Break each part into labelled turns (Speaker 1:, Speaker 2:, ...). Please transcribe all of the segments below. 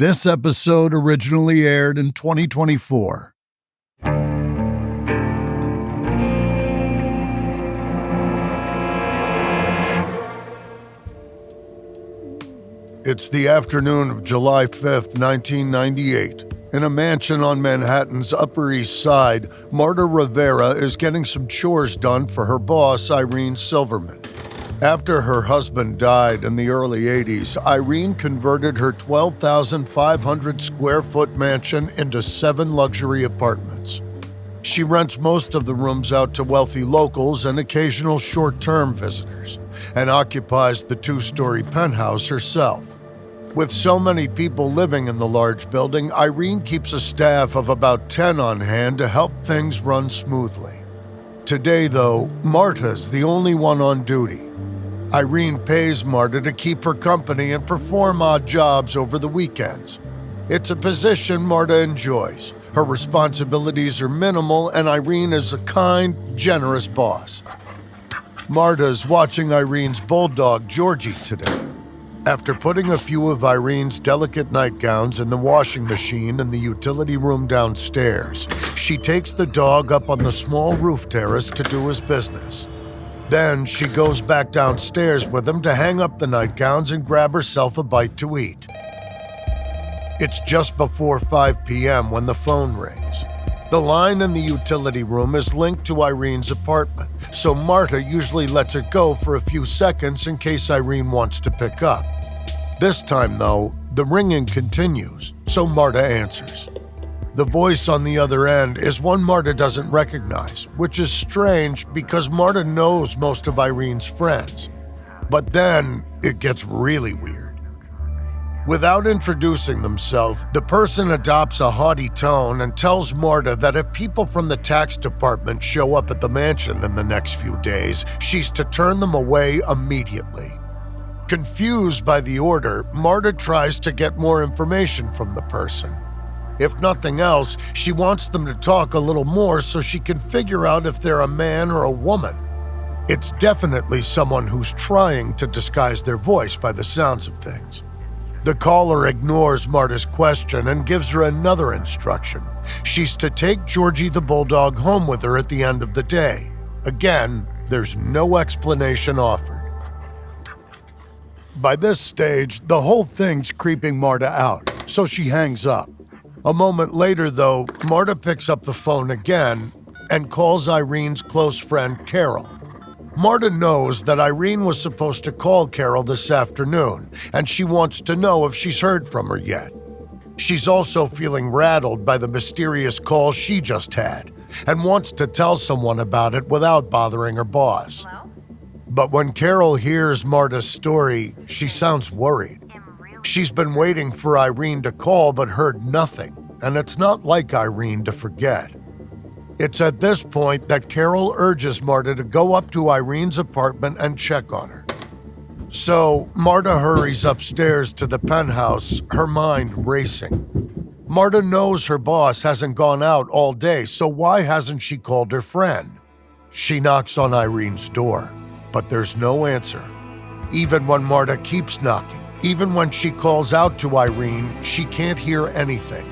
Speaker 1: This episode originally aired in 2024. It's the afternoon of July 5th, 1998. In a mansion on Manhattan's Upper East Side, Marta Rivera is getting some chores done for her boss, Irene Silverman. After her husband died in the early 80s, Irene converted her 12,500 square foot mansion into 7 luxury apartments. She rents most of the rooms out to wealthy locals and occasional short-term visitors, and occupies the 2-story penthouse herself. With so many people living in the large building, Irene keeps a staff of about 10 on hand to help things run smoothly. Today, though, Marta's the only one on duty. Irene pays Marta to keep her company and perform odd jobs over the weekends. It's a position Marta enjoys. Her responsibilities are minimal, and Irene is a kind, generous boss. Marta's watching Irene's bulldog, Georgie, today. After putting a few of Irene's delicate nightgowns in the washing machine in the utility room downstairs, she takes the dog up on the small roof terrace to do his business. Then she goes back downstairs with him to hang up the nightgowns and grab herself a bite to eat. It's just before 5 p.m. when the phone rings. The line in the utility room is linked to Irene's apartment, so Marta usually lets it go for a few seconds in case Irene wants to pick up. This time, though, the ringing continues, so Marta answers. The voice on the other end is one Marta doesn't recognize, which is strange because Marta knows most of Irene's friends. But then it gets really weird. Without introducing themselves, the person adopts a haughty tone and tells Marta that if people from the tax department show up at the mansion in the next few days, she's to turn them away immediately. Confused by the order, Marta tries to get more information from the person. If nothing else, she wants them to talk a little more so she can figure out if they're a man or a woman. It's definitely someone who's trying to disguise their voice by the sounds of things. The caller ignores Marta's question and gives her another instruction. She's to take Georgie the bulldog home with her at the end of the day. Again, there's no explanation offered. By this stage, the whole thing's creeping Marta out, so she hangs up. A moment later, though, Marta picks up the phone again and calls Irene's close friend, Carol. Marta knows that Irene was supposed to call Carol this afternoon, and she wants to know if she's heard from her yet. She's also feeling rattled by the mysterious call she just had, and wants to tell someone about it without bothering her boss.
Speaker 2: Hello?
Speaker 1: But when Carol hears Marta's story, she sounds worried. She's been waiting for Irene to call but heard nothing, and it's not like Irene to forget. It's at this point that Carol urges Marta to go up to Irene's apartment and check on her. So Marta hurries upstairs to the penthouse, her mind racing. Marta knows her boss hasn't gone out all day, so why hasn't she called her friend? She knocks on Irene's door, but there's no answer. Even when Marta keeps knocking, even when she calls out to Irene, she can't hear anything.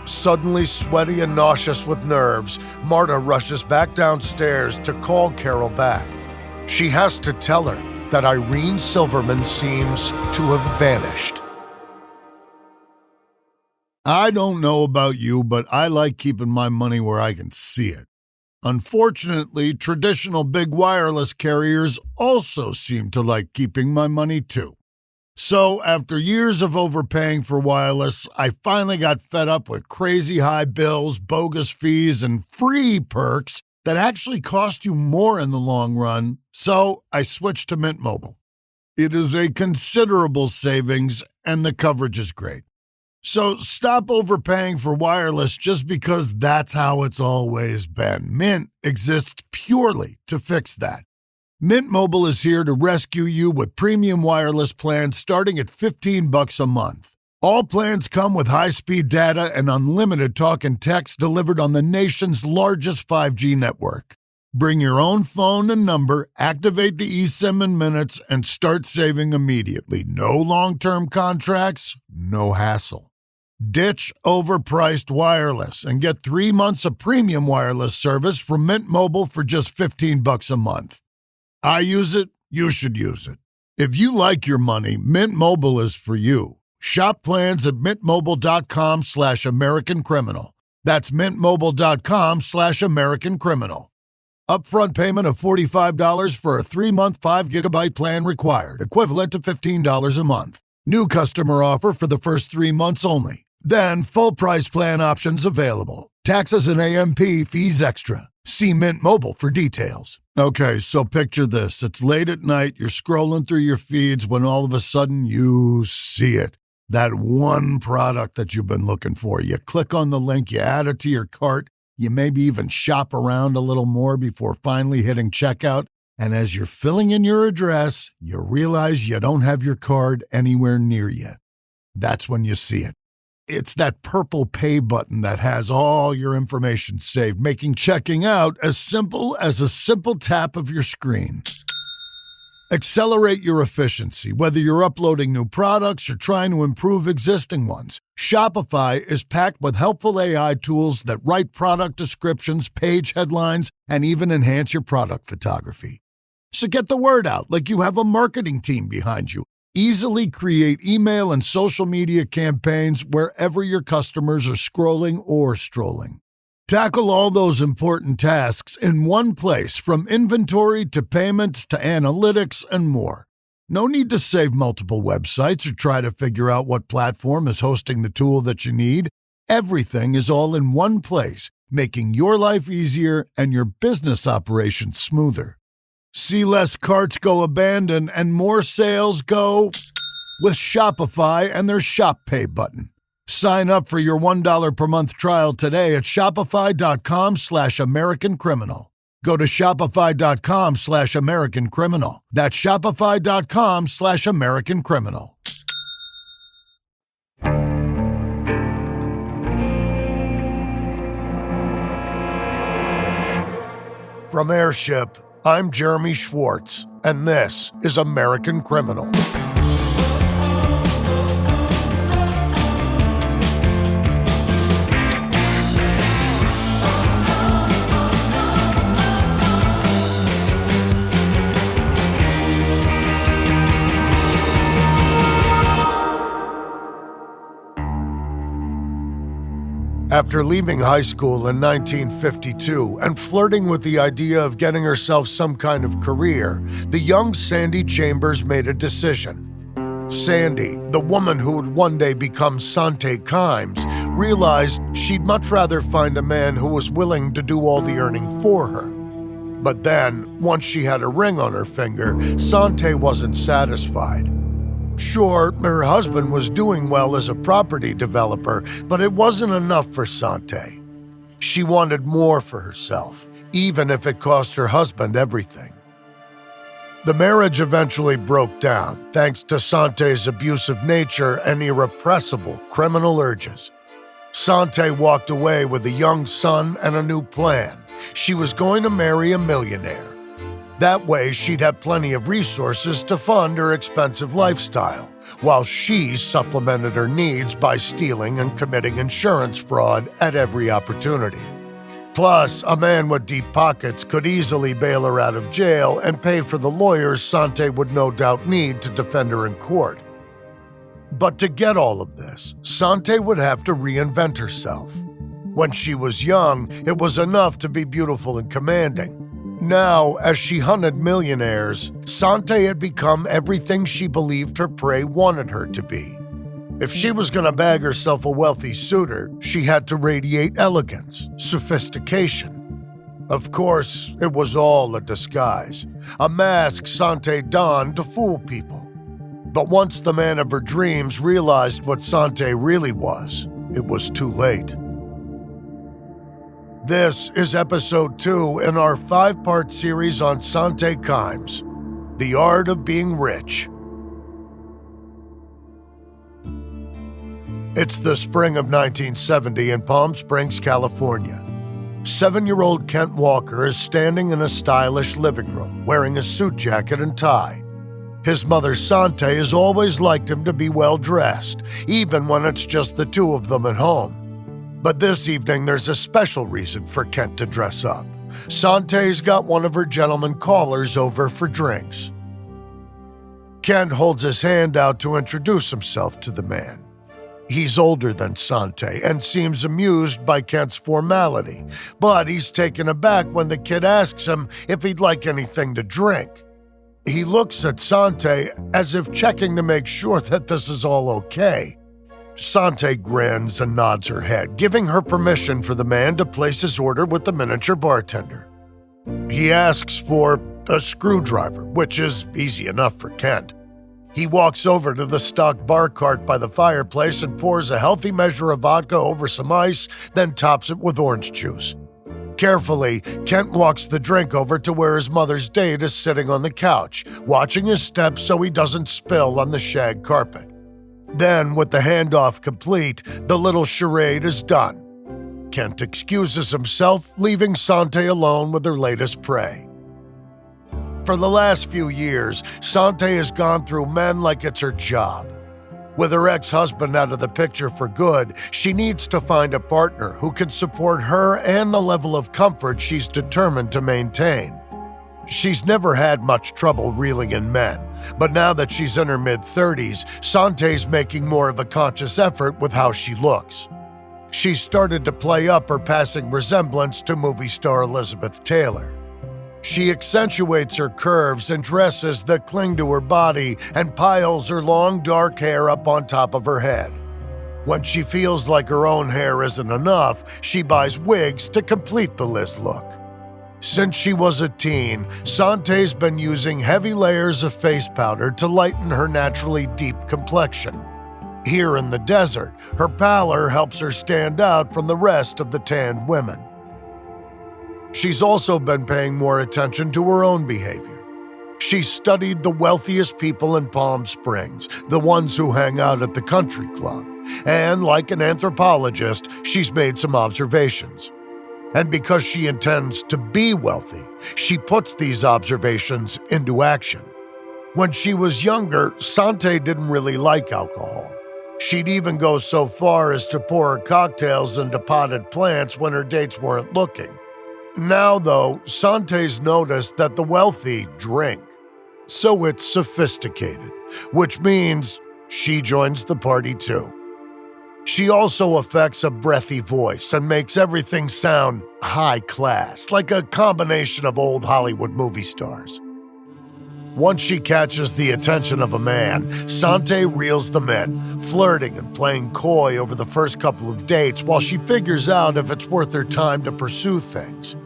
Speaker 1: Suddenly sweaty and nauseous with nerves, Marta rushes back downstairs to call Carol back. She has to tell her that Irene Silverman seems to have vanished. I don't know about you, but I like keeping my money where I can see it. Unfortunately, traditional big wireless carriers also seem to like keeping my money too. So, after years of overpaying for wireless, I finally got fed up with crazy high bills, bogus fees, and free perks that actually cost you more in the long run, so I switched to Mint Mobile. It is a considerable savings, and the coverage is great. So stop overpaying for wireless just because that's how it's always been. Mint exists purely to fix that. Mint Mobile is here to rescue you with premium wireless plans starting at $15 a month. All plans come with high-speed data and unlimited talk and text delivered on the nation's largest 5G network. Bring your own phone and number, activate the eSIM in minutes, and start saving immediately. No long-term contracts, no hassle. Ditch overpriced wireless and get 3 months of premium wireless service from Mint Mobile for just $15 a month. I use it, you should use it. If you like your money, Mint Mobile is for you. Shop plans at mintmobile.com/American Criminal. That's mintmobile.com/American Criminal. Upfront payment of $45 for a 3-month 5GB plan required, equivalent to $15 a month. New customer offer for the first 3 months only. Then full price plan options available. Taxes and AMP fees extra. See Mint Mobile for details. Okay, so picture this. It's late at night, you're scrolling through your feeds when all of a sudden you see it. That one product that you've been looking for. You click on the link, you add it to your cart, you maybe even shop around a little more before finally hitting checkout. And as you're filling in your address, you realize you don't have your card anywhere near you. That's when you see it. It's that purple pay button that has all your information saved, making checking out as simple as a simple tap of your screen. Accelerate your efficiency, whether you're uploading new products or trying to improve existing ones. Shopify is packed with helpful AI tools that write product descriptions, page headlines, and even enhance your product photography. So get the word out like you have a marketing team behind you. Easily create email and social media campaigns wherever your customers are scrolling or strolling. Tackle all those important tasks in one place, from inventory to payments to analytics and more. No need to save multiple websites or try to figure out what platform is hosting the tool that you need. Everything is all in one place, making your life easier and your business operations smoother. See less carts go abandoned and more sales go with Shopify and their Shop Pay button. Sign up for your $1 per month trial today at shopify.com/American Criminal. Go to shopify.com/American Criminal. That's shopify.com/American Criminal. From Airship, I'm Jeremy Schwartz, and this is American Criminal. After leaving high school in 1952 and flirting with the idea of getting herself some kind of career, the young Sante Kimes made a decision. Sandy, the woman who would one day become Sante Kimes, realized she'd much rather find a man who was willing to do all the earning for her. But then, once she had a ring on her finger, Sante wasn't satisfied. Sure, her husband was doing well as a property developer, but it wasn't enough for Sante. She wanted more for herself, even if it cost her husband everything. The marriage eventually broke down, thanks to Sante's abusive nature and irrepressible criminal urges. Sante walked away with a young son and a new plan. She was going to marry a millionaire. That way, she'd have plenty of resources to fund her expensive lifestyle, while she supplemented her needs by stealing and committing insurance fraud at every opportunity. Plus, a man with deep pockets could easily bail her out of jail and pay for the lawyers Sante would no doubt need to defend her in court. But to get all of this, Sante would have to reinvent herself. When she was young, it was enough to be beautiful and commanding. Now, as she hunted millionaires, Sante had become everything she believed her prey wanted her to be. If she was going to bag herself a wealthy suitor, she had to radiate elegance, sophistication. Of course, it was all a disguise, a mask Sante donned to fool people. But once the man of her dreams realized what Sante really was, it was too late. This is episode 2 in our 5-part series on Sante Kimes, The Art of Being Rich. It's the spring of 1970 in Palm Springs, California. 7-year-old Kent Walker is standing in a stylish living room, wearing a suit jacket and tie. His mother Sante has always liked him to be well-dressed, even when it's just the two of them at home. But this evening there's a special reason for Kent to dress up. Sante's got one of her gentleman callers over for drinks. Kent holds his hand out to introduce himself to the man. He's older than Sante and seems amused by Kent's formality, but he's taken aback when the kid asks him if he'd like anything to drink. He looks at Sante as if checking to make sure that this is all okay. Sante grins and nods her head, giving her permission for the man to place his order with the miniature bartender. He asks for a screwdriver, which is easy enough for Kent. He walks over to the stock bar cart by the fireplace and pours a healthy measure of vodka over some ice, then tops it with orange juice. Carefully, Kent walks the drink over to where his mother's date is sitting on the couch, watching his steps so he doesn't spill on the shag carpet. Then, with the handoff complete, the little charade is done. Kent excuses himself, leaving Sante alone with her latest prey. For the last few years, Sante has gone through men like it's her job. With her ex-husband out of the picture for good, she needs to find a partner who can support her and the level of comfort she's determined to maintain. She's never had much trouble reeling in men, but now that she's in her mid-30s, Sante's making more of a conscious effort with how she looks. She's started to play up her passing resemblance to movie star Elizabeth Taylor. She accentuates her curves in dresses that cling to her body and piles her long dark hair up on top of her head. When she feels like her own hair isn't enough, she buys wigs to complete the Liz look. Since she was a teen, Sante's been using heavy layers of face powder to lighten her naturally deep complexion. Here in the desert, her pallor helps her stand out from the rest of the tanned women. She's also been paying more attention to her own behavior. She's studied the wealthiest people in Palm Springs, the ones who hang out at the country club, and like an anthropologist, she's made some observations. And because she intends to be wealthy, she puts these observations into action. When she was younger, Sante didn't really like alcohol. She'd even go so far as to pour her cocktails into potted plants when her dates weren't looking. Now, though, Sante's noticed that the wealthy drink. So it's sophisticated, which means she joins the party too. She also affects a breathy voice and makes everything sound high class, like a combination of old Hollywood movie stars. Once she catches the attention of a man, Sante reels them in, flirting and playing coy over the first couple of dates while she figures out if it's worth her time to pursue things.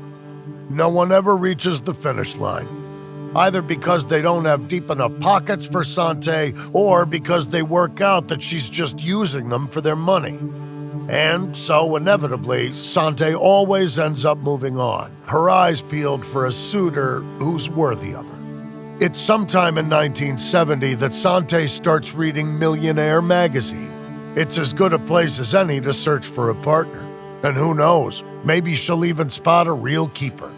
Speaker 1: No one ever reaches the finish line, either because they don't have deep enough pockets for Sante or because they work out that she's just using them for their money. And so, inevitably, Sante always ends up moving on, her eyes peeled for a suitor who's worthy of her. It's sometime in 1970 that Sante starts reading Millionaire magazine. It's as good a place as any to search for a partner. And who knows, maybe she'll even spot a real keeper.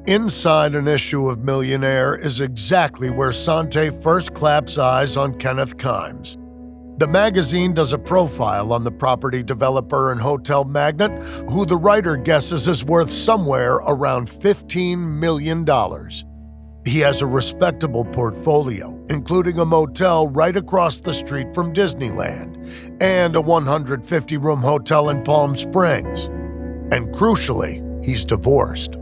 Speaker 1: Inside an issue of Millionaire is exactly where Sante first claps eyes on Kenneth Kimes. The magazine does a profile on the property developer and hotel magnate, who the writer guesses is worth somewhere around $15 million. He has a respectable portfolio, including a motel right across the street from Disneyland and a 150-room hotel in Palm Springs. And crucially, he's divorced.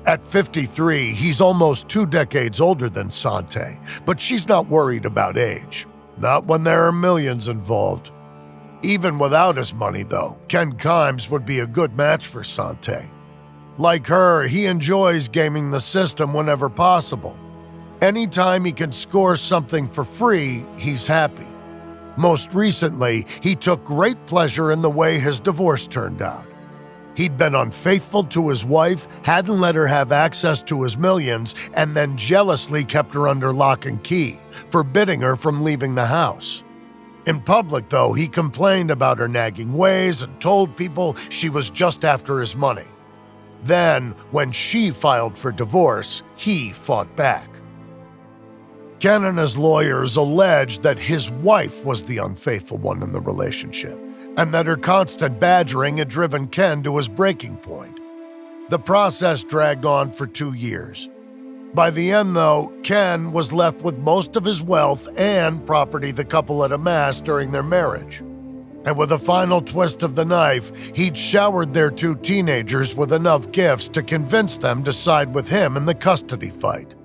Speaker 1: At 53, he's almost 2 decades older than Sante, but she's not worried about age. Not when there are millions involved. Even without his money, though, Ken Kimes would be a good match for Sante. Like her, he enjoys gaming the system whenever possible. Anytime he can score something for free, he's happy. Most recently, he took great pleasure in the way his divorce turned out. He'd been unfaithful to his wife, hadn't let her have access to his millions, and then jealously kept her under lock and key, forbidding her from leaving the house. In public, though, he complained about her nagging ways and told people she was just after his money. Then, when she filed for divorce, he fought back. Ken and his lawyers alleged that his wife was the unfaithful one in the relationship, and that her constant badgering had driven Ken to his breaking point. The process dragged on for 2 years. By the end, though, Ken was left with most of his wealth and property the couple had amassed during their marriage. And with a final twist of the knife, he'd showered their 2 teenagers with enough gifts to convince them to side with him in the custody fight.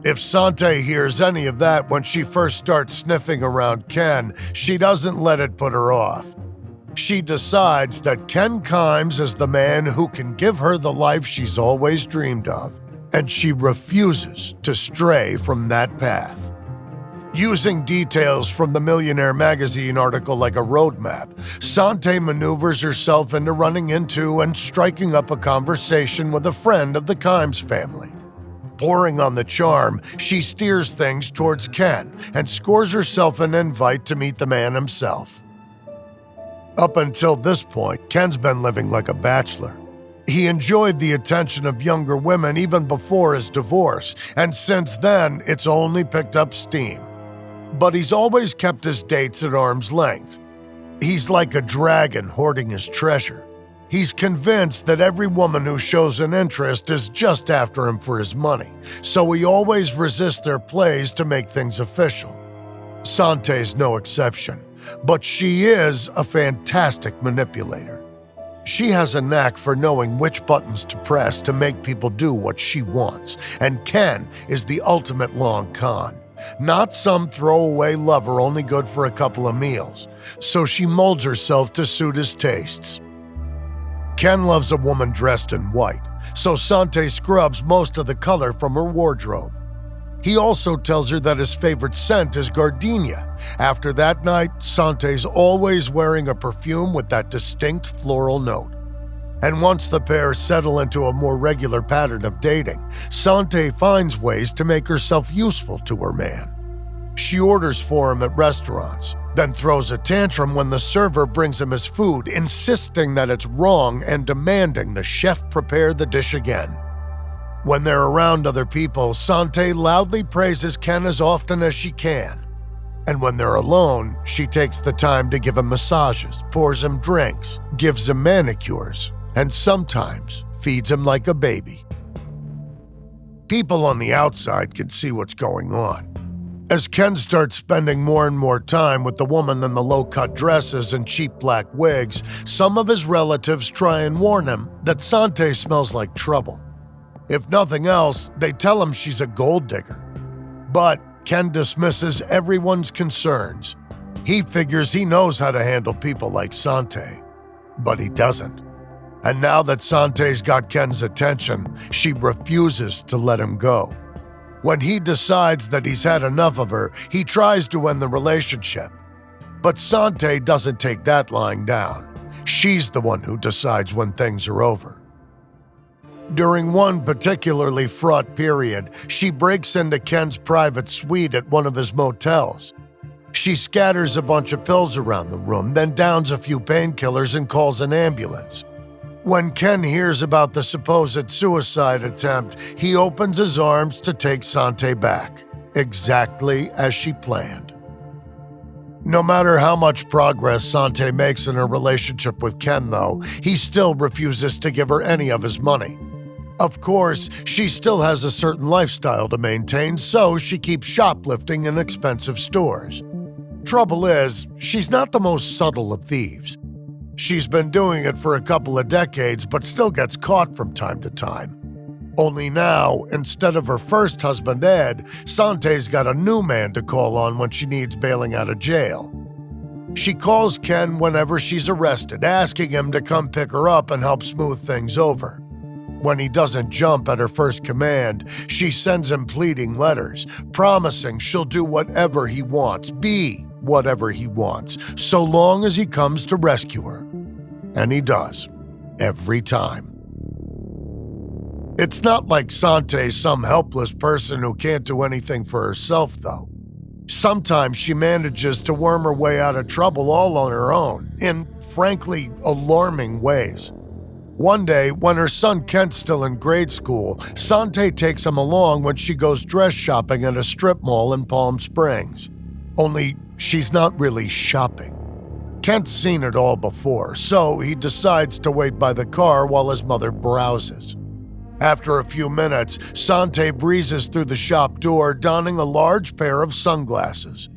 Speaker 1: If Sante hears any of that when she first starts sniffing around Ken, she doesn't let it put her off. She decides that Ken Kimes is the man who can give her the life she's always dreamed of, and she refuses to stray from that path. Using details from the Millionaire magazine article like a roadmap, Sante maneuvers herself into running into and striking up a conversation with a friend of the Kimes family. Pouring on the charm, she steers things towards Ken and scores herself an invite to meet the man himself. Up until this point, Ken's been living like a bachelor. He enjoyed the attention of younger women even before his divorce, and since then, it's only picked up steam. But he's always kept his dates at arm's length. He's like a dragon hoarding his treasure. He's convinced that every woman who shows an interest is just after him for his money, so he always resists their plays to make things official. Sante's no exception, but she is a fantastic manipulator. She has a knack for knowing which buttons to press to make people do what she wants, and Ken is the ultimate long con. Not some throwaway lover only good for a couple of meals, so she molds herself to suit his tastes. Ken loves a woman dressed in white, so Sante scrubs most of the color from her wardrobe. He also tells her that his favorite scent is gardenia. After that night, Sante's always wearing a perfume with that distinct floral note. And once the pair settle into a more regular pattern of dating, Sante finds ways to make herself useful to her man. She orders for him at restaurants, then throws a tantrum when the server brings him his food, insisting that it's wrong and demanding the chef prepare the dish again. When they're around other people, Sante loudly praises Ken as often as she can. And when they're alone, she takes the time to give him massages, pours him drinks, gives him manicures, and sometimes feeds him like a baby. People on the outside can see what's going on. As Ken starts spending more and more time with the woman in the low-cut dresses and cheap black wigs, some of his relatives try and warn him that Sante smells like trouble. If nothing else, they tell him she's a gold digger. But Ken dismisses everyone's concerns. He figures he knows how to handle people like Sante, but he doesn't. And now that Sante's got Ken's attention, she refuses to let him go. When he decides that he's had enough of her, he tries to end the relationship. But Sante doesn't take that lying down. She's the one who decides when things are over. During one particularly fraught period, she breaks into Ken's private suite at one of his motels. She scatters a bunch of pills around the room, then downs a few painkillers and calls an ambulance. When Ken hears about the supposed suicide attempt, he opens his arms to take Sante back, exactly as she planned. No matter how much progress Sante makes in her relationship with Ken, though, he still refuses to give her any of his money. Of course, she still has a certain lifestyle to maintain, so she keeps shoplifting in expensive stores. Trouble is, she's not the most subtle of thieves. She's been doing it for a couple of decades, but still gets caught from time to time. Only now, instead of her first husband, Ed, Sante's got a new man to call on when she needs bailing out of jail. She calls Ken whenever she's arrested, asking him to come pick her up and help smooth things over. When he doesn't jump at her first command, she sends him pleading letters, promising she'll do whatever he wants, be whatever he wants, so long as he comes to rescue her. And he does, every time. It's not like Sante's some helpless person who can't do anything for herself, though. Sometimes she manages to worm her way out of trouble all on her own, in frankly alarming ways. One day, when her son Kent's still in grade school, Sante takes him along when she goes dress shopping at a strip mall in Palm Springs. Only she's not really shopping. Kent's seen it all before, so he decides to wait by the car while his mother browses. After a few minutes, Sante breezes through the shop door donning a large pair of sunglasses.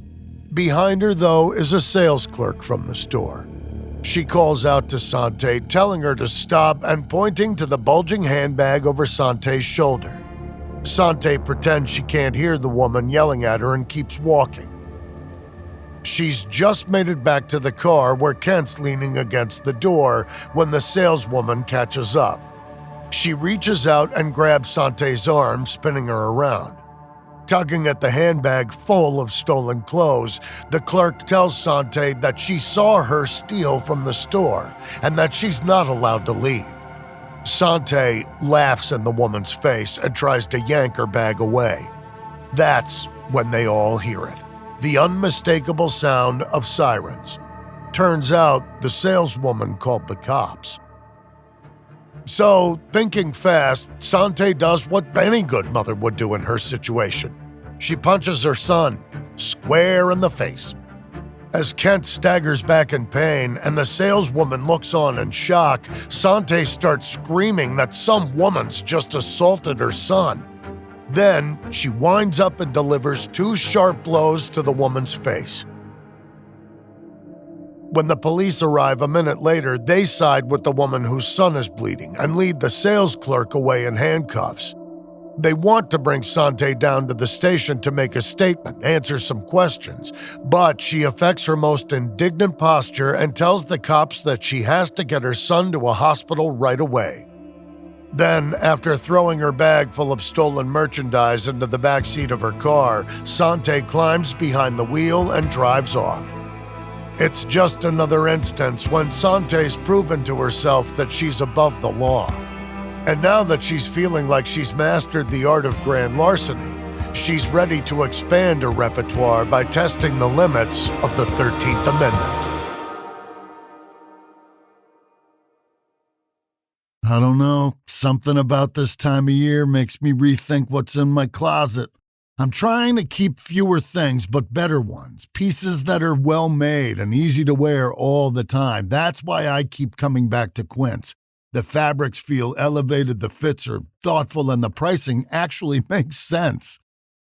Speaker 1: Behind her, though, is a sales clerk from the store. She calls out to Sante, telling her to stop and pointing to the bulging handbag over Sante's shoulder. Sante pretends she can't hear the woman yelling at her and keeps walking. She's just made it back to the car where Kent's leaning against the door when the saleswoman catches up. She reaches out and grabs Sante's arm, spinning her around. Tugging at the handbag full of stolen clothes, the clerk tells Sante that she saw her steal from the store and that she's not allowed to leave. Sante laughs in the woman's face and tries to yank her bag away. That's when they all hear it, the unmistakable sound of sirens. Turns out the saleswoman called the cops. So, thinking fast, Sante does what any good mother would do in her situation. She punches her son square in the face. As Kent staggers back in pain and the saleswoman looks on in shock, Sante starts screaming that some woman's just assaulted her son. Then, she winds up and delivers 2 sharp blows to the woman's face. When the police arrive a minute later, they side with the woman whose son is bleeding and lead the sales clerk away in handcuffs. They want to bring Sante down to the station to make a statement, answer some questions, but she affects her most indignant posture and tells the cops that she has to get her son to a hospital right away. Then, after throwing her bag full of stolen merchandise into the backseat of her car, Sante climbs behind the wheel and drives off. It's just another instance when Sante's proven to herself that she's above the law. And now that she's feeling like she's mastered the art of grand larceny, she's ready to expand her repertoire by testing the limits of the 13th Amendment. I don't know, something about this time of year makes me rethink what's in my closet. I'm trying to keep fewer things, but better ones. Pieces that are well-made and easy to wear all the time. That's why I keep coming back to Quince. The fabrics feel elevated, the fits are thoughtful, and the pricing actually makes sense.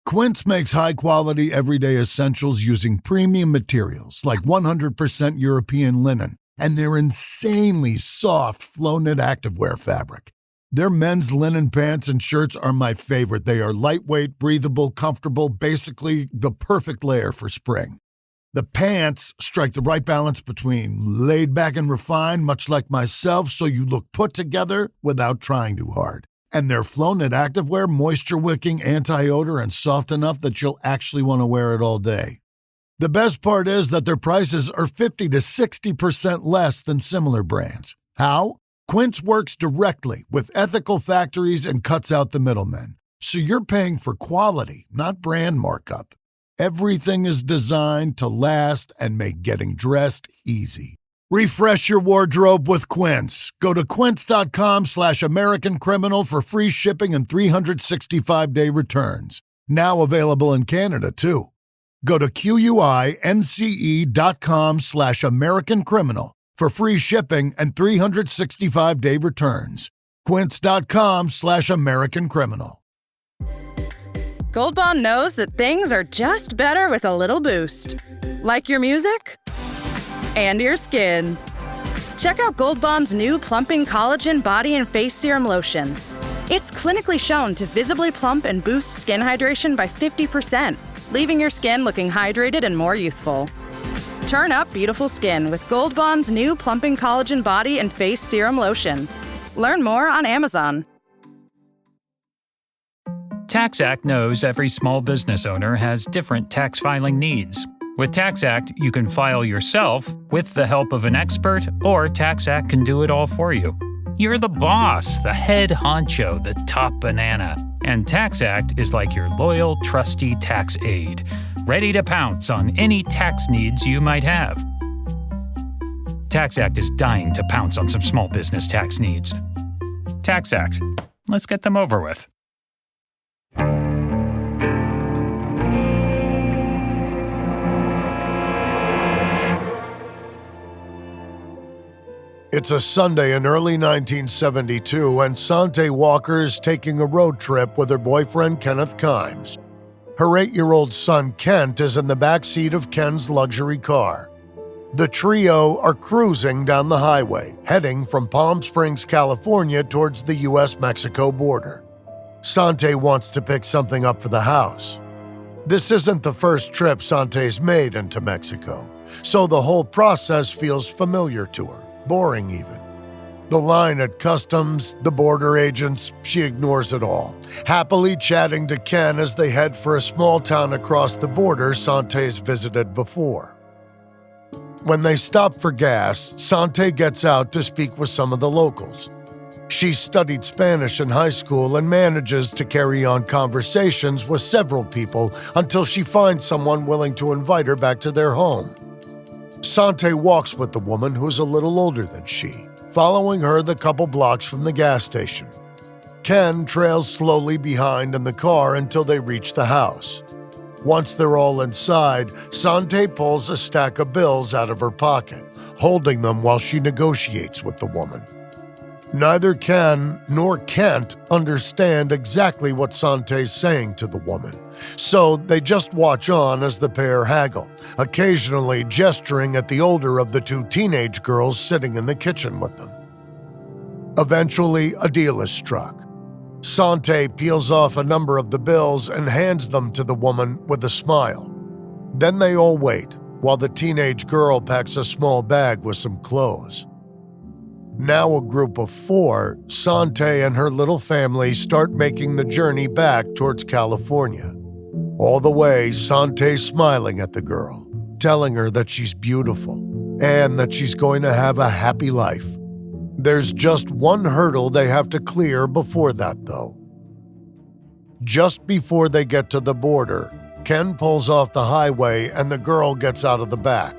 Speaker 1: Quince makes high-quality, everyday essentials using premium materials like 100% European linen and their insanely soft flow-knit activewear fabric. Their men's linen pants and shirts are my favorite. They are lightweight, breathable, comfortable, basically the perfect layer for spring. The pants strike the right balance between laid back and refined, much like myself, so you look put together without trying too hard. And their flow-knit activewear, moisture-wicking, anti-odor, and soft enough that you'll actually want to wear it all day. The best part is that their prices are 50 to 60% less than similar brands. How? Quince works directly with ethical factories and cuts out the middlemen. So you're paying for quality, not brand markup. Everything is designed to last and make getting dressed easy. Refresh your wardrobe with Quince. Go to quince.com/American-Criminal for free shipping and 365-day returns. Now available in Canada, too. Go to QUINCE.com/American-Criminal for free shipping and 365-day returns. Quince.com/American-Criminal.
Speaker 2: Gold Bond knows that things are just better with a little boost. Like your music? And your skin. Check out Gold Bond's new Plumping Collagen Body and Face Serum Lotion. It's clinically shown to visibly plump and boost skin hydration by 50%, leaving your skin looking hydrated and more youthful. Turn up beautiful skin with Gold Bond's new Plumping Collagen Body and Face Serum Lotion. Learn more on Amazon.
Speaker 3: TaxAct knows every small business owner has different tax filing needs. With TaxAct, you can file yourself with the help of an expert, or TaxAct can do it all for you. You're the boss, the head honcho, the top banana. And TaxAct is like your loyal, trusty tax aide, ready to pounce on any tax needs you might have. TaxAct is dying to pounce on some small business tax needs. TaxAct. Let's get them over with.
Speaker 1: It's a Sunday in early 1972, and Sante Walker's taking a road trip with her boyfriend Kenneth Kimes. Her 8-year-old son Kent is in the back seat of Ken's luxury car. The trio are cruising down the highway, heading from Palm Springs, California towards the U.S.-Mexico border. Sante wants to pick something up for the house. This isn't the first trip Sante's made into Mexico, so the whole process feels familiar to her. Boring even. The line at customs, the border agents, she ignores it all, happily chatting to Ken as they head for a small town across the border Sante's visited before. When they stop for gas, Sante gets out to speak with some of the locals. She studied Spanish in high school and manages to carry on conversations with several people until she finds someone willing to invite her back to their home. Sante walks with the woman who's a little older than she, following her the couple blocks from the gas station. Ken trails slowly behind in the car until they reach the house. Once they're all inside, Sante pulls a stack of bills out of her pocket, holding them while she negotiates with the woman. Neither Ken nor Kent understand exactly what Sante's saying to the woman, so they just watch on as the pair haggle, occasionally gesturing at the older of the two teenage girls sitting in the kitchen with them. Eventually, a deal is struck. Sante peels off a number of the bills and hands them to the woman with a smile. Then they all wait, while the teenage girl packs a small bag with some clothes. Now a group of 4, Sante and her little family start making the journey back towards California. All the way, Sante's smiling at the girl, telling her that she's beautiful and that she's going to have a happy life. There's just one hurdle they have to clear before that, though. Just before they get to the border, Ken pulls off the highway and the girl gets out of the back.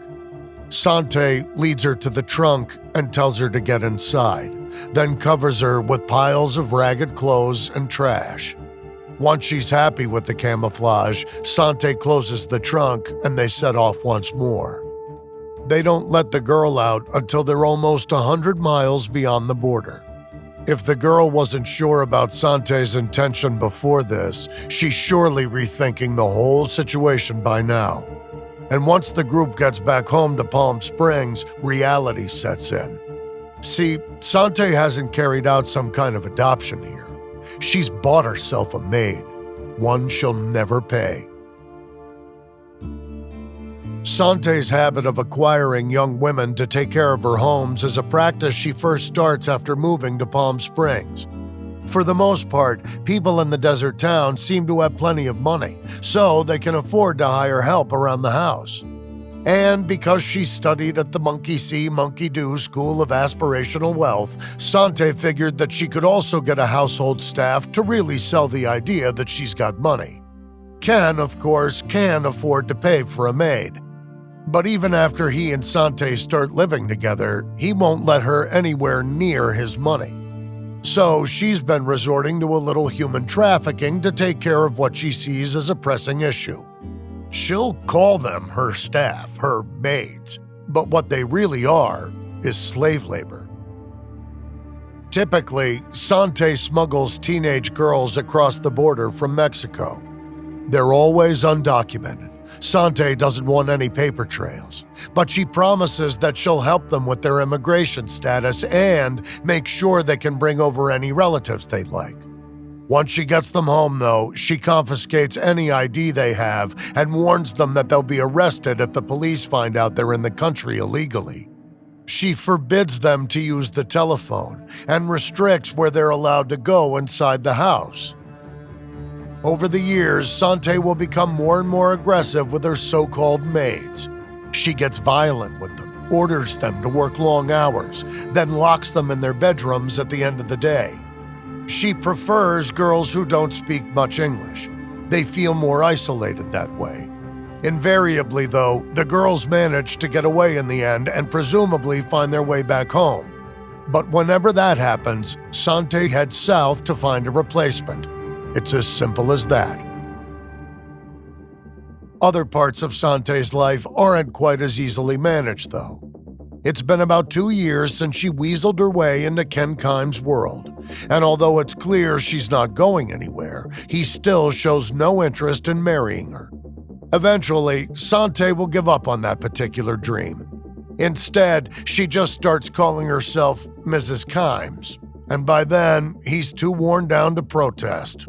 Speaker 1: Sante leads her to the trunk and tells her to get inside, then covers her with piles of ragged clothes and trash. Once she's happy with the camouflage, Sante closes the trunk and they set off once more. They don't let the girl out until they're almost 100 miles beyond the border. If the girl wasn't sure about Sante's intention before this, she's surely rethinking the whole situation by now. And once the group gets back home to Palm Springs, reality sets in. See, Sante hasn't carried out some kind of adoption here. She's bought herself a maid, one she'll never pay. Sante's habit of acquiring young women to take care of her homes is a practice she first starts after moving to Palm Springs. For the most part, people in the desert town seem to have plenty of money, so they can afford to hire help around the house. And because she studied at the Monkey See, Monkey Do School of Aspirational Wealth, Sante figured that she could also get a household staff to really sell the idea that she's got money. Ken, of course, can afford to pay for a maid. But even after he and Sante start living together, he won't let her anywhere near his money. So she's been resorting to a little human trafficking to take care of what she sees as a pressing issue. She'll call them her staff, her maids, but what they really are is slave labor. Typically, Sante smuggles teenage girls across the border from Mexico. They're always undocumented. Sante doesn't want any paper trails, but she promises that she'll help them with their immigration status and make sure they can bring over any relatives they'd like. Once she gets them home, though, she confiscates any ID they have and warns them that they'll be arrested if the police find out they're in the country illegally. She forbids them to use the telephone and restricts where they're allowed to go inside the house. Over the years, Sante will become more and more aggressive with her so-called maids. She gets violent with them, orders them to work long hours, then locks them in their bedrooms at the end of the day. She prefers girls who don't speak much English. They feel more isolated that way. Invariably, though, the girls manage to get away in the end and presumably find their way back home. But whenever that happens, Sante heads south to find a replacement. It's as simple as that. Other parts of Sante's life aren't quite as easily managed, though. It's been about 2 years since she weaseled her way into Ken Kimes' world, and although it's clear she's not going anywhere, he still shows no interest in marrying her. Eventually, Sante will give up on that particular dream. Instead, she just starts calling herself Mrs. Kimes, and by then, he's too worn down to protest.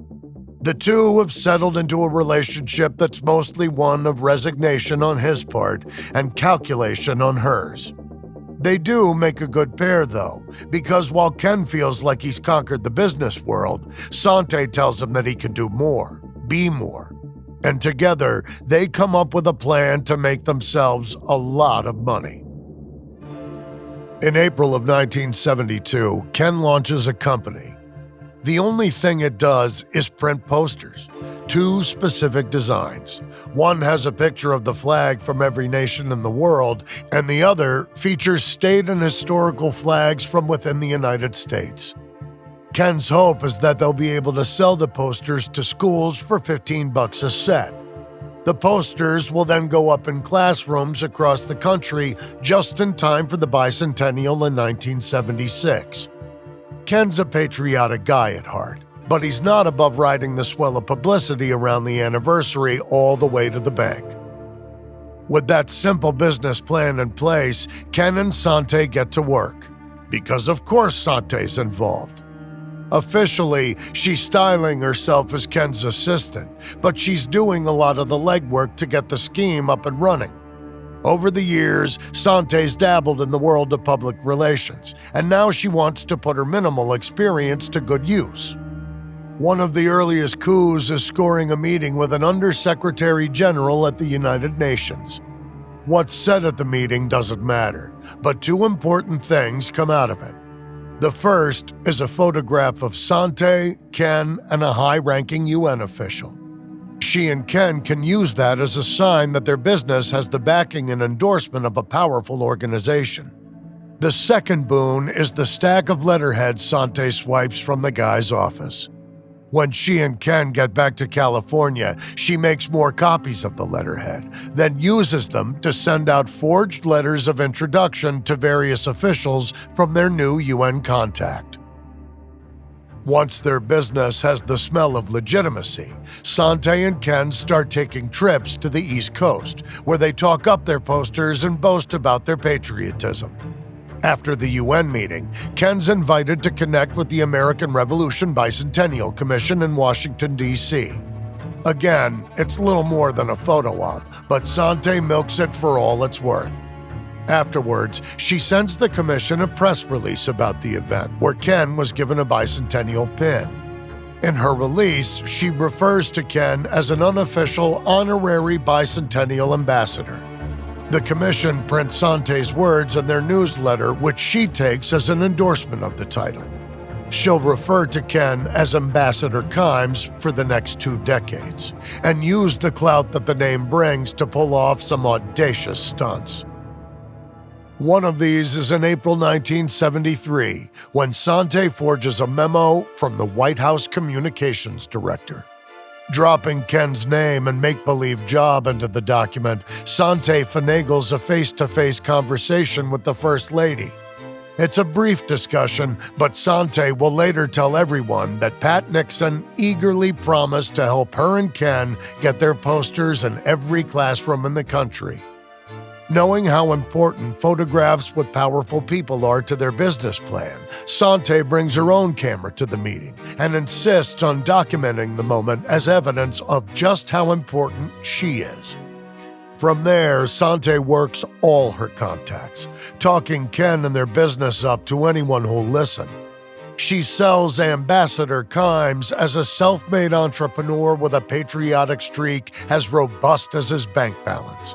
Speaker 1: The two have settled into a relationship that's mostly one of resignation on his part and calculation on hers. They do make a good pair, though, because while Ken feels like he's conquered the business world, Sante tells him that he can do more, be more. And together, they come up with a plan to make themselves a lot of money. In April of 1972, Ken launches a company. The only thing it does is print posters, 2 specific designs. One has a picture of the flag from every nation in the world, and the other features state and historical flags from within the United States. Ken's hope is that they'll be able to sell the posters to schools for $15 a set. The posters will then go up in classrooms across the country just in time for the bicentennial in 1976. Ken's a patriotic guy at heart, but he's not above riding the swell of publicity around the anniversary all the way to the bank. With that simple business plan in place, Ken and Sante get to work, because of course Sante's involved. Officially, she's styling herself as Ken's assistant, but she's doing a lot of the legwork to get the scheme up and running. Over the years, Sante's dabbled in the world of public relations, and now she wants to put her minimal experience to good use. One of the earliest coups is scoring a meeting with an Undersecretary General at the United Nations. What's said at the meeting doesn't matter, but 2 important things come out of it. The first is a photograph of Sante, Ken, and a high-ranking UN official. She and Ken can use that as a sign that their business has the backing and endorsement of a powerful organization. The second boon is the stack of letterheads Sante swipes from the guy's office. When she and Ken get back to California, she makes more copies of the letterhead, then uses them to send out forged letters of introduction to various officials from their new UN contact. Once their business has the smell of legitimacy, Sante and Ken start taking trips to the East Coast, where they talk up their posters and boast about their patriotism. After the UN meeting, Ken's invited to connect with the American Revolution Bicentennial Commission in Washington, D.C. Again, it's little more than a photo op, but Sante milks it for all it's worth. Afterwards, she sends the commission a press release about the event, where Ken was given a bicentennial pin. In her release, she refers to Ken as an unofficial honorary bicentennial ambassador. The commission prints Sante's words in their newsletter, which she takes as an endorsement of the title. She'll refer to Ken as Ambassador Kimes for the next 2 decades, and use the clout that the name brings to pull off some audacious stunts. One of these is in April 1973, when Sante forges a memo from the White House Communications Director. Dropping Ken's name and make-believe job into the document, Sante finagles a face-to-face conversation with the First Lady. It's a brief discussion, but Sante will later tell everyone that Pat Nixon eagerly promised to help her and Ken get their posters in every classroom in the country. Knowing how important photographs with powerful people are to their business plan, Sante brings her own camera to the meeting and insists on documenting the moment as evidence of just how important she is. From there, Sante works all her contacts, talking Ken and their business up to anyone who'll listen. She sells Ambassador Kimes as a self-made entrepreneur with a patriotic streak as robust as his bank balance.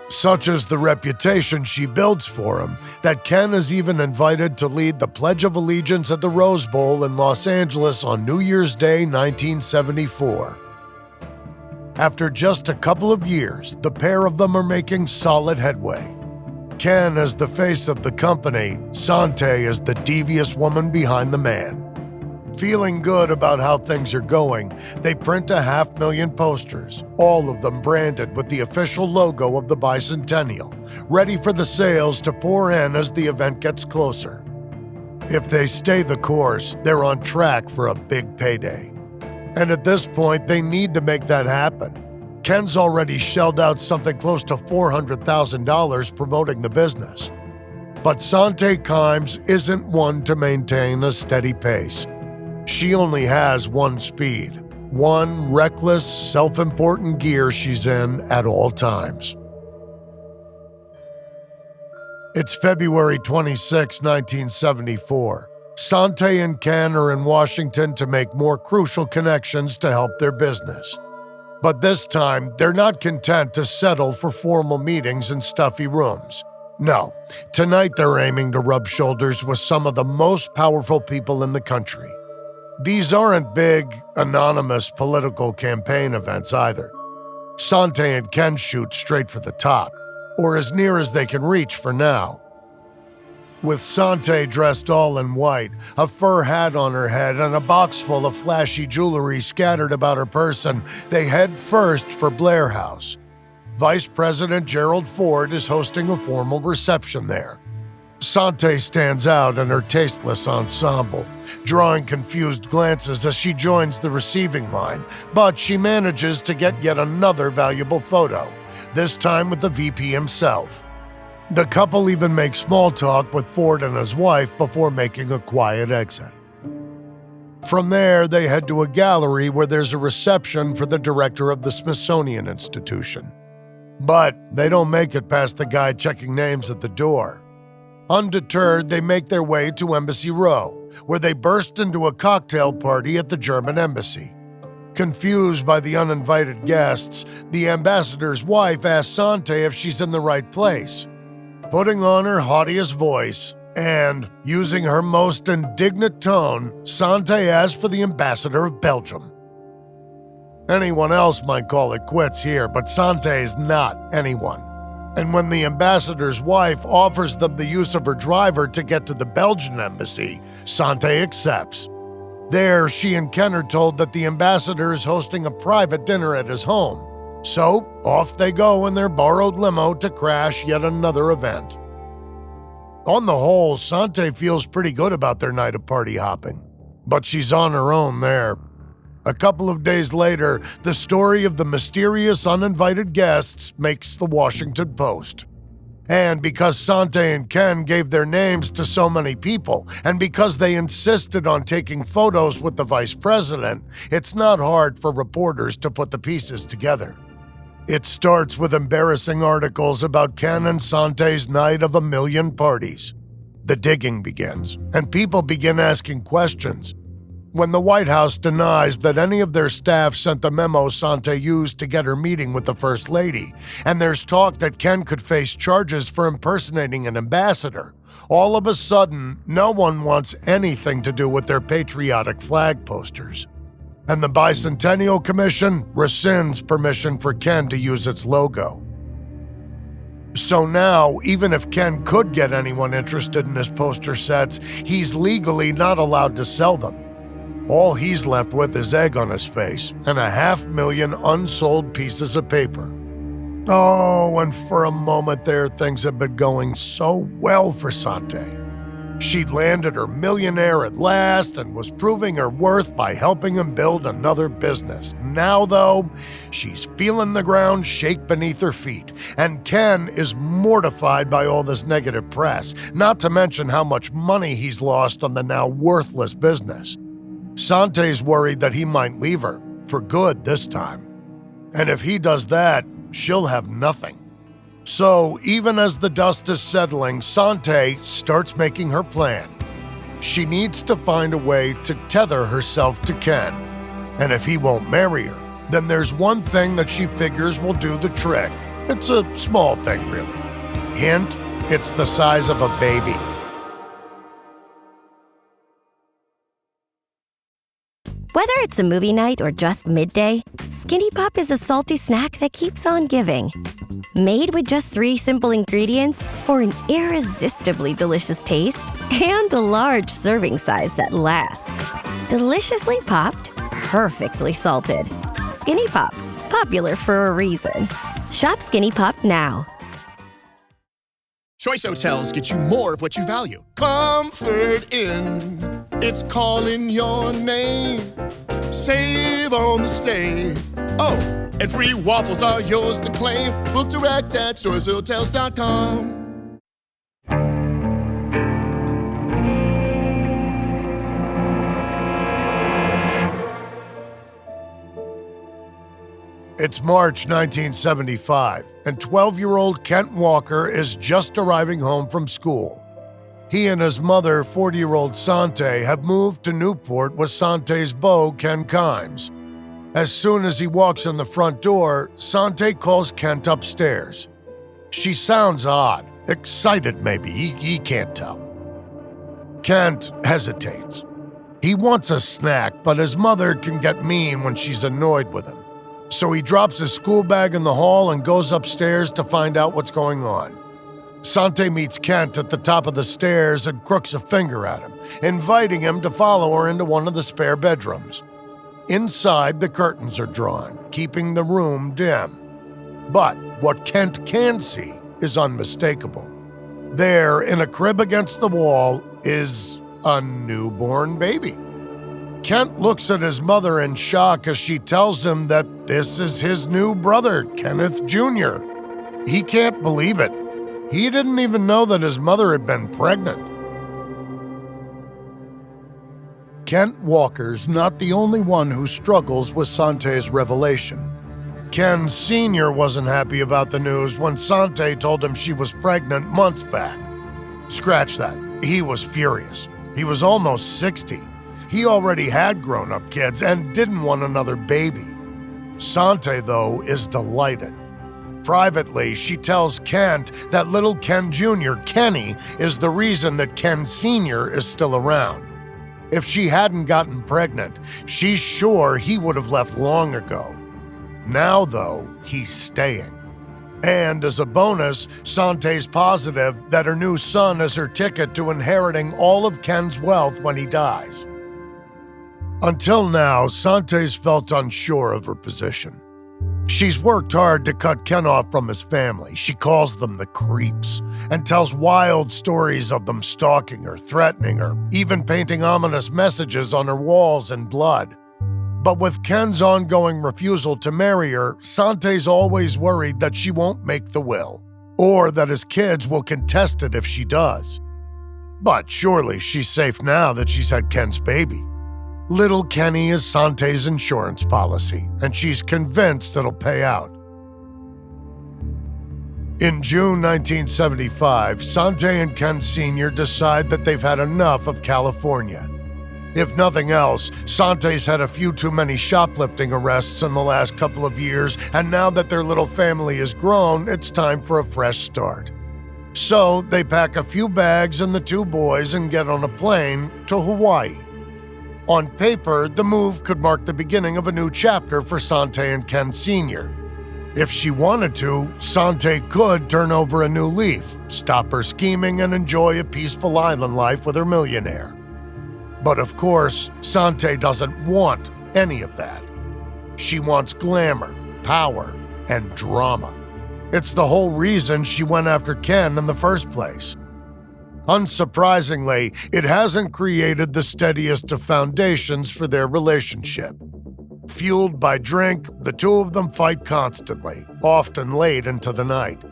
Speaker 1: Such is the reputation she builds for him that Ken is even invited to lead the Pledge of Allegiance at the Rose Bowl in Los Angeles on New Year's Day 1974. After just a couple of years, the pair of them are making solid headway. Ken is the face of the company, Sante is the devious woman behind the man. Feeling good about how things are going, they print 500,000 posters, all of them branded with the official logo of the bicentennial, ready for the sales to pour in as the event gets closer. If they stay the course, they're on track for a big payday. And at this point, they need to make that happen. Ken's already shelled out something close to $400,000 promoting the business. But Sante Kimes isn't one to maintain a steady pace. She only has one speed, one reckless, self-important gear she's in at all times. It's February 26, 1974. Sante and Ken are in Washington to make more crucial connections to help their business. But this time, they're not content to settle for formal meetings in stuffy rooms. No, tonight they're aiming to rub shoulders with some of the most powerful people in the country. These aren't big, anonymous political campaign events either. Sante and Ken shoot straight for the top, or as near as they can reach for now. With Sante dressed all in white, a fur hat on her head, and a box full of flashy jewelry scattered about her person, they head first for Blair House. Vice President Gerald Ford is hosting a formal reception there. Sante stands out in her tasteless ensemble, drawing confused glances as she joins the receiving line, but she manages to get yet another valuable photo, this time with the VP himself. The couple even make small talk with Ford and his wife before making a quiet exit. From there, they head to a gallery where there's a reception for the director of the Smithsonian Institution. But they don't make it past the guy checking names at the door. Undeterred, they make their way to Embassy Row, where they burst into a cocktail party at the German embassy. Confused by the uninvited guests, the ambassador's wife asks Sante if she's in the right place. Putting on her haughtiest voice and using her most indignant tone, Sante asks for the ambassador of Belgium. Anyone else might call it quits here, but Sante's not anyone. And when the ambassador's wife offers them the use of her driver to get to the Belgian embassy, Sante accepts. There, she and Ken are told that the ambassador is hosting a private dinner at his home. So, off they go in their borrowed limo to crash yet another event. On the whole, Sante feels pretty good about their night of party hopping. But she's on her own there. A couple of days later, the story of the mysterious uninvited guests makes the Washington Post. And because Sante and Ken gave their names to so many people, and because they insisted on taking photos with the vice president, it's not hard for reporters to put the pieces together. It starts with embarrassing articles about Ken and Sante's night of 1,000,000 parties. The digging begins, and people begin asking questions. When the White House denies that any of their staff sent the memo Sante used to get her meeting with the First Lady, and there's talk that Ken could face charges for impersonating an ambassador, all of a sudden, no one wants anything to do with their patriotic flag posters. And the Bicentennial Commission rescinds permission for Ken to use its logo. So now, even if Ken could get anyone interested in his poster sets, he's legally not allowed to sell them. All he's left with is egg on his face and 500,000 unsold pieces of paper. Oh, and for a moment there, things had been going so well for Sante. She'd landed her millionaire at last and was proving her worth by helping him build another business. Now, though, she's feeling the ground shake beneath her feet, and Ken is mortified by all this negative press, not to mention how much money he's lost on the now worthless business. Sante's worried that he might leave her, for good this time. And if he does that, she'll have nothing. So, even as the dust is settling, Sante starts making her plan. She needs to find a way to tether herself to Ken. And if he won't marry her, then there's one thing that she figures will do the trick. It's a small thing, really. Hint, it's the size of a baby.
Speaker 4: Whether it's a movie night or just midday, Skinny Pop is a salty snack that keeps on giving. Made with just 3 simple ingredients for an irresistibly delicious taste and a large serving size that lasts. Deliciously popped, perfectly salted. Skinny Pop, popular for a reason. Shop Skinny Pop now.
Speaker 5: Choice Hotels get you more of what you value. Comfort Inn, it's calling your name. Save on the stay. Oh, and free waffles are yours to claim. Book direct at choicehotels.com.
Speaker 1: It's March 1975, and 12-year-old Kent Walker is just arriving home from school. He and his mother, 40-year-old Sante, have moved to Newport with Sante's beau, Sante Kimes. As soon as he walks in the front door, Sante calls Kent upstairs. She sounds odd, excited maybe, he can't tell. Kent hesitates. He wants a snack, but his mother can get mean when she's annoyed with him. So he drops his school bag in the hall and goes upstairs to find out what's going on. Sante meets Kent at the top of the stairs and crooks a finger at him, inviting him to follow her into one of the spare bedrooms. Inside, the curtains are drawn, keeping the room dim. But what Kent can see is unmistakable. There, in a crib against the wall, is a newborn baby. Kent looks at his mother in shock as she tells him that this is his new brother, Kenneth Jr. He can't believe it. He didn't even know that his mother had been pregnant. Kent Walker's not the only one who struggles with Sante's revelation. Ken Sr. wasn't happy about the news when Sante told him she was pregnant months back. Scratch that. He was furious. He was almost 60. He already had grown-up kids and didn't want another baby. Sante, though, is delighted. Privately, she tells Kent that little Ken Jr., Kenny, is the reason that Ken Sr. is still around. If she hadn't gotten pregnant, she's sure he would have left long ago. Now, though, he's staying. And as a bonus, Sante's positive that her new son is her ticket to inheriting all of Ken's wealth when he dies. Until now, Sante's felt unsure of her position. She's worked hard to cut Ken off from his family. She calls them the creeps and tells wild stories of them stalking her, threatening her, even painting ominous messages on her walls in blood. But with Ken's ongoing refusal to marry her, Sante's always worried that she won't make the will, or that his kids will contest it if she does. But surely she's safe now that she's had Ken's baby. Little Kenny is Sante's insurance policy, and she's convinced it'll pay out. In June 1975, Sante and Ken Sr. decide that they've had enough of California. If nothing else, Sante's had a few too many shoplifting arrests in the last couple of years, and now that their little family is grown, it's time for a fresh start. So they pack a few bags and the 2 boys and get on a plane to Hawaii. On paper, the move could mark the beginning of a new chapter for Sante and Ken Sr. If she wanted to, Sante could turn over a new leaf, stop her scheming, and enjoy a peaceful island life with her millionaire. But of course, Sante doesn't want any of that. She wants glamour, power, and drama. It's the whole reason she went after Ken in the first place. Unsurprisingly, it hasn't created the steadiest of foundations for their relationship. Fueled by drink, the 2 of them fight constantly, often late into the night.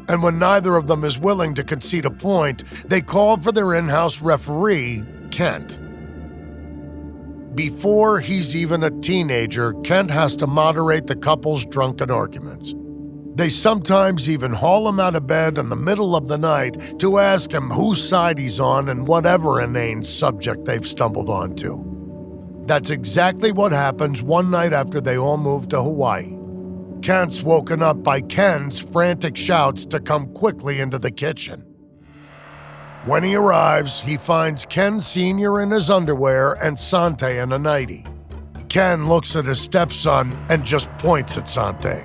Speaker 1: And when neither of them is willing to concede a point, they call for their in-house referee, Kent. Before he's even a teenager, Kent has to moderate the couple's drunken arguments. They sometimes even haul him out of bed in the middle of the night to ask him whose side he's on and whatever inane subject they've stumbled onto. That's exactly what happens one night after they all move to Hawaii. Kent's woken up by Ken's frantic shouts to come quickly into the kitchen. When he arrives, he finds Ken Sr. in his underwear and Sante in a nightie. Ken looks at his stepson and just points at Sante,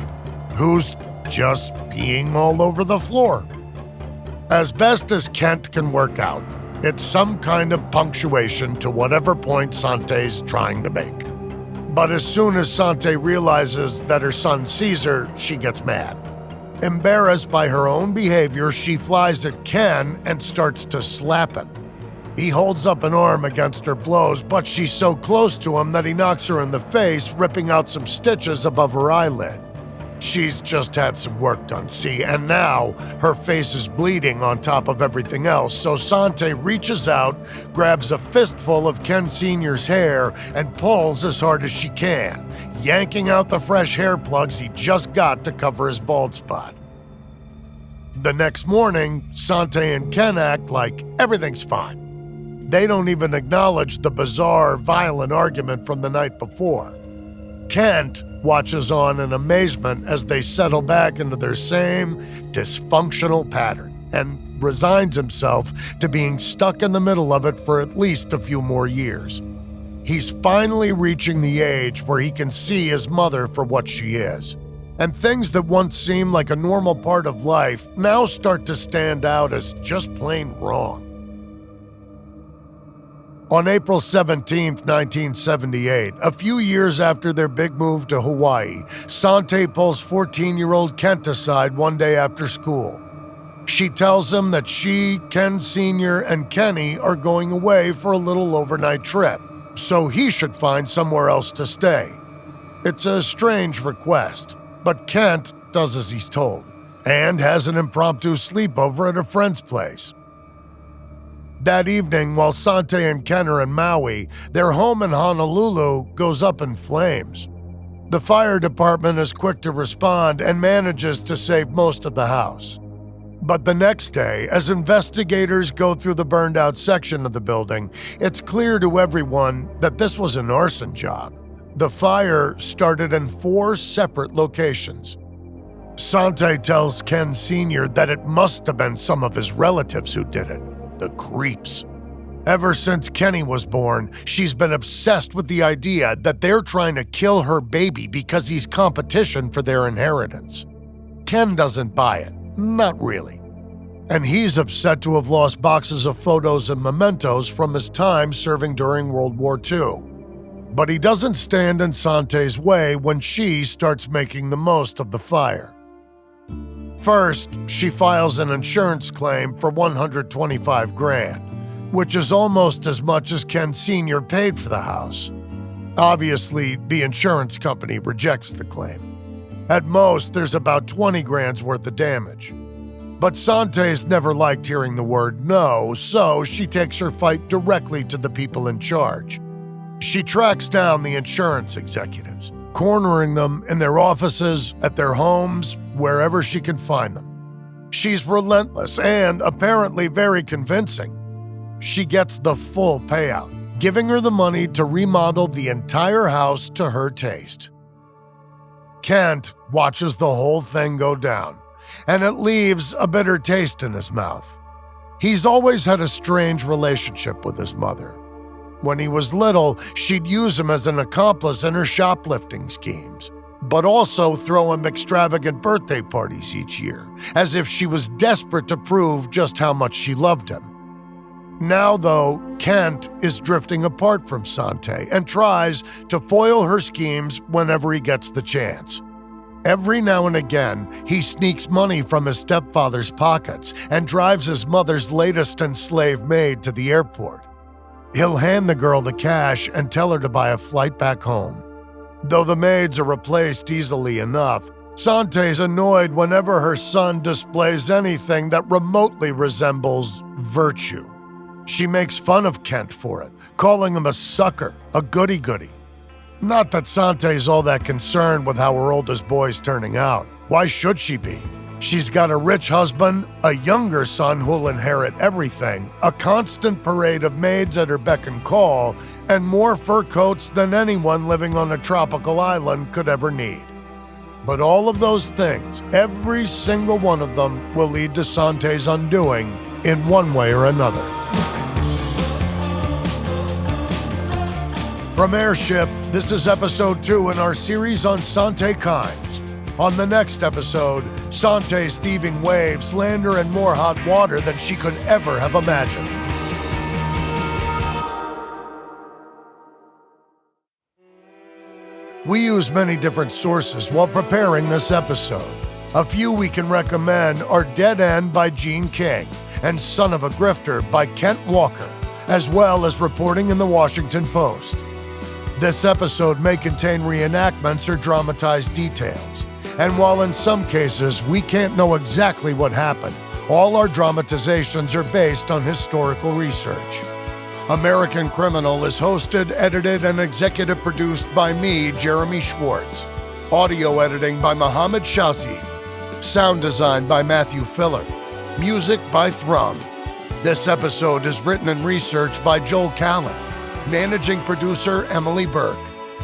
Speaker 1: who's just peeing all over the floor. As best as Kent can work out, it's some kind of punctuation to whatever point Sante's trying to make. But as soon as Sante realizes that her son sees her, she gets mad. Embarrassed by her own behavior, she flies at Ken and starts to slap him. He holds up an arm against her blows, but she's so close to him that he knocks her in the face, ripping out some stitches above her eyelid. She's just had some work done, see, and now her face is bleeding on top of everything else, so Sante reaches out, grabs a fistful of Ken Sr.'s hair, and pulls as hard as she can, yanking out the fresh hair plugs he just got to cover his bald spot. The next morning, Sante and Ken act like everything's fine. They don't even acknowledge the bizarre, violent argument from the night before. Kent watches on in amazement as they settle back into their same dysfunctional pattern and resigns himself to being stuck in the middle of it for at least a few more years. He's finally reaching the age where he can see his mother for what she is, and things that once seemed like a normal part of life now start to stand out as just plain wrong. On April 17, 1978, a few years after their big move to Hawaii, Sante pulls 14-year-old Kent aside one day after school. She tells him that she, Ken Sr., and Kenny are going away for a little overnight trip, so he should find somewhere else to stay. It's a strange request, but Kent does as he's told, and has an impromptu sleepover at a friend's place. That evening, while Sante and Ken are in Maui, their home in Honolulu goes up in flames. The fire department is quick to respond and manages to save most of the house. But the next day, as investigators go through the burned-out section of the building, it's clear to everyone that this was an arson job. The fire started in 4 separate locations. Sante tells Ken Sr. that it must have been some of his relatives who did it. The creeps. Ever since Kenny was born, she's been obsessed with the idea that they're trying to kill her baby because he's competition for their inheritance. Ken doesn't buy it. Not really. And he's upset to have lost boxes of photos and mementos from his time serving during World War II. But he doesn't stand in Sante's way when she starts making the most of the fire. First, she files an insurance claim for $125,000, which is almost as much as Ken Sr. paid for the house. Obviously, the insurance company rejects the claim. At most, there's about $20,000 worth of damage. But Sante's never liked hearing the word no, so she takes her fight directly to the people in charge. She tracks down the insurance executives, cornering them in their offices, at their homes, wherever she can find them. She's relentless and apparently very convincing. She gets the full payout, giving her the money to remodel the entire house to her taste. Kent watches the whole thing go down, and it leaves a bitter taste in his mouth. He's always had a strange relationship with his mother. When he was little, she'd use him as an accomplice in her shoplifting schemes, but also throw him extravagant birthday parties each year, as if she was desperate to prove just how much she loved him. Now, though, Kent is drifting apart from Sante and tries to foil her schemes whenever he gets the chance. Every now and again, he sneaks money from his stepfather's pockets and drives his mother's latest enslaved maid to the airport. He'll hand the girl the cash and tell her to buy a flight back home. Though the maids are replaced easily enough, Sante's annoyed whenever her son displays anything that remotely resembles virtue. She makes fun of Kent for it, calling him a sucker, a goody-goody. Not that Sante's all that concerned with how her oldest boy's turning out. Why should she be? She's got a rich husband, a younger son who'll inherit everything, a constant parade of maids at her beck and call, and more fur coats than anyone living on a tropical island could ever need. But all of those things, every single one of them, will lead to Sante's undoing in one way or another. From Airship, This is episode 2 in our series on Sante Kimes. On the next episode, Sante's thieving waves land her in more hot water than she could ever have imagined. We use many different sources while preparing this episode. A few we can recommend are Dead End by Gene King and Son of a Grifter by Kent Walker, as well as reporting in the Washington Post. This episode may contain reenactments or dramatized details, and while in some cases we can't know exactly what happened, all our dramatizations are based on historical research. American Criminal is hosted, edited, and executive produced by me, Jeremy Schwartz. Audio editing by Mohammed Shazi. Sound design by Matthew Filler. Music by Thrum. This episode is written and researched by Joel Callan. Managing producer Emily Burke.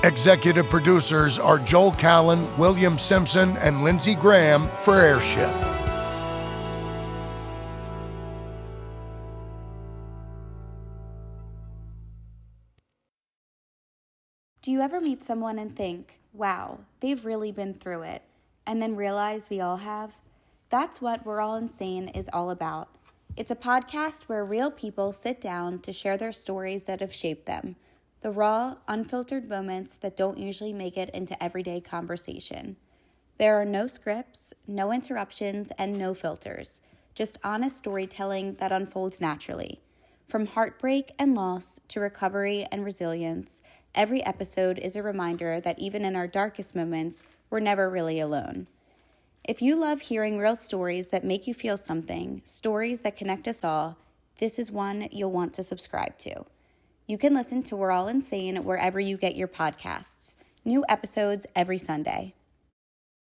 Speaker 1: Executive producers are Joel Callan, William Simpson, and Lindsey Graham for Airship.
Speaker 6: Do you ever meet someone and think, wow, they've really been through it, and then realize we all have? That's what We're All Insane is all about. It's a podcast where real people sit down to share their stories that have shaped them. The raw, unfiltered moments that don't usually make it into everyday conversation. There are no scripts, no interruptions, and no filters. Just honest storytelling that unfolds naturally. From heartbreak and loss to recovery and resilience, every episode is a reminder that even in our darkest moments, we're never really alone. If you love hearing real stories that make you feel something, stories that connect us all, this is one you'll want to subscribe to. You can listen to We're All Insane wherever you get your podcasts. New episodes every Sunday.